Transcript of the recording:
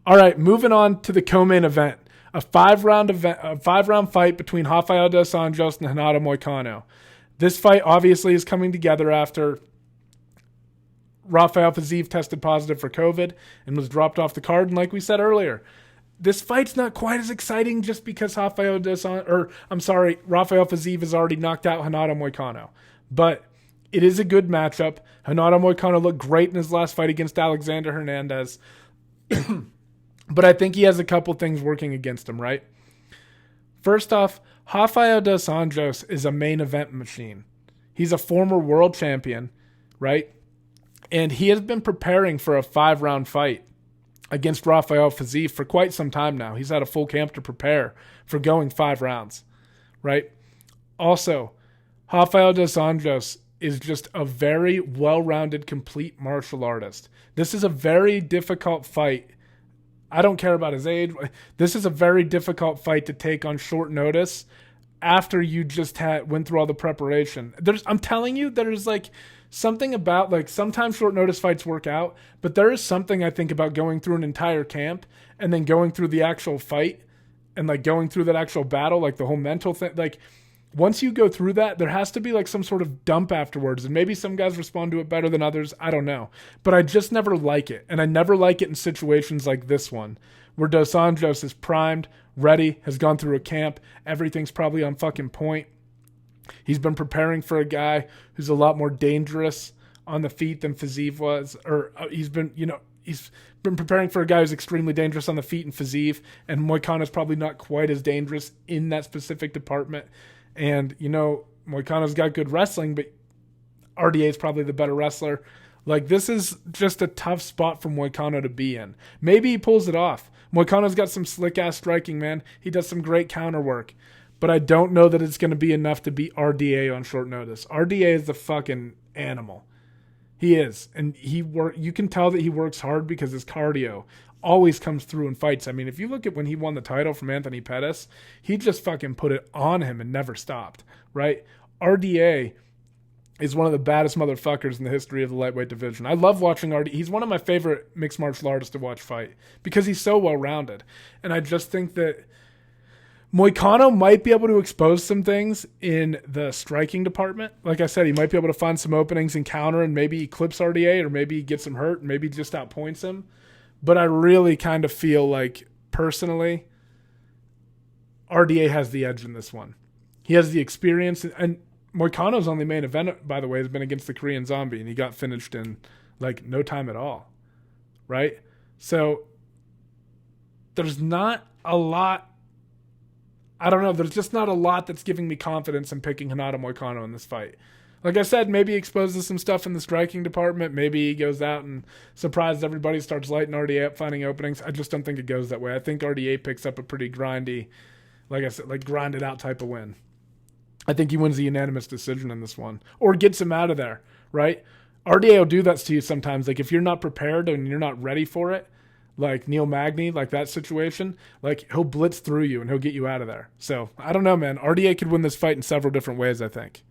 All right, moving on to the co-main event. A 5-round fight between Rafael dos Anjos and Renato Moicano. This fight obviously is coming together after Rafael Fiziev tested positive for COVID and was dropped off the card. And like we said earlier, this fight's not quite as exciting just because Rafael Fiziev has already knocked out Renato Moicano. But it is a good matchup. Renato Moicano looked great in his last fight against Alexander Hernandez. But I think he has a couple things working against him, right? First off, Rafael dos Anjos is a main event machine. He's a former world champion, right? And he has been preparing for a 5-round fight against Rafael Fiziev for quite some time now. He's had a full camp to prepare for going 5 rounds, right? Also, Rafael dos Anjos is just a very well-rounded, complete martial artist. This is a very difficult fight. I don't care about his age. This is a very difficult fight to take on short notice after you just went through all the preparation. I'm telling you, there's like something about, like, sometimes short notice fights work out, but there is something I think about going through an entire camp and then going through the actual fight and like going through that actual battle, like the whole mental thing. Like, once you go through that, there has to be like some sort of dump afterwards. And maybe some guys respond to it better than others. I don't know. But I just never like it. And I never like it in situations like this one, where Dos Anjos is primed, ready, has gone through a camp. Everything's probably on fucking point. He's been preparing for a guy who's a lot more dangerous on the feet than Fiziev was. Or he's been preparing for a guy who's extremely dangerous on the feet and Fiziev. And Moicano's probably not quite as dangerous in that specific department. And, Moicano's got good wrestling, but RDA is probably the better wrestler. Like, this is just a tough spot for Moicano to be in. Maybe he pulls it off. Moicano's got some slick-ass striking, man. He does some great counter work. But I don't know that it's going to be enough to beat RDA on short notice. RDA is the fucking animal. He is. And you can tell that he works hard because his cardio always comes through in fights. I mean, if you look at when he won the title from Anthony Pettis, he just fucking put it on him and never stopped, right? RDA is one of the baddest motherfuckers in the history of the lightweight division. I love watching RDA. He's one of my favorite mixed martial artists to watch fight because he's so well-rounded. And I just think that Moicano might be able to expose some things in the striking department. Like I said, he might be able to find some openings and counter and maybe eclipse RDA or maybe gets him hurt and maybe just outpoints him. But I really kind of feel like, personally, RDA has the edge in this one. He has the experience. And Moicano's only main event, by the way, has been against the Korean Zombie, and he got finished in, like, no time at all. Right? So, there's not a lot. I don't know. There's just not a lot that's giving me confidence in picking Renato Moicano in this fight. Like I said, maybe he exposes some stuff in the striking department. Maybe he goes out and surprises everybody, starts lighting RDA up, finding openings. I just don't think it goes that way. I think RDA picks up a pretty grindy, like I said, like grinded out type of win. I think he wins the unanimous decision in this one. Or gets him out of there, right? RDA will do that to you sometimes. Like, if you're not prepared and you're not ready for it, like Neil Magny, like that situation, like, he'll blitz through you and he'll get you out of there. So, I don't know, man. RDA could win this fight in several different ways, I think.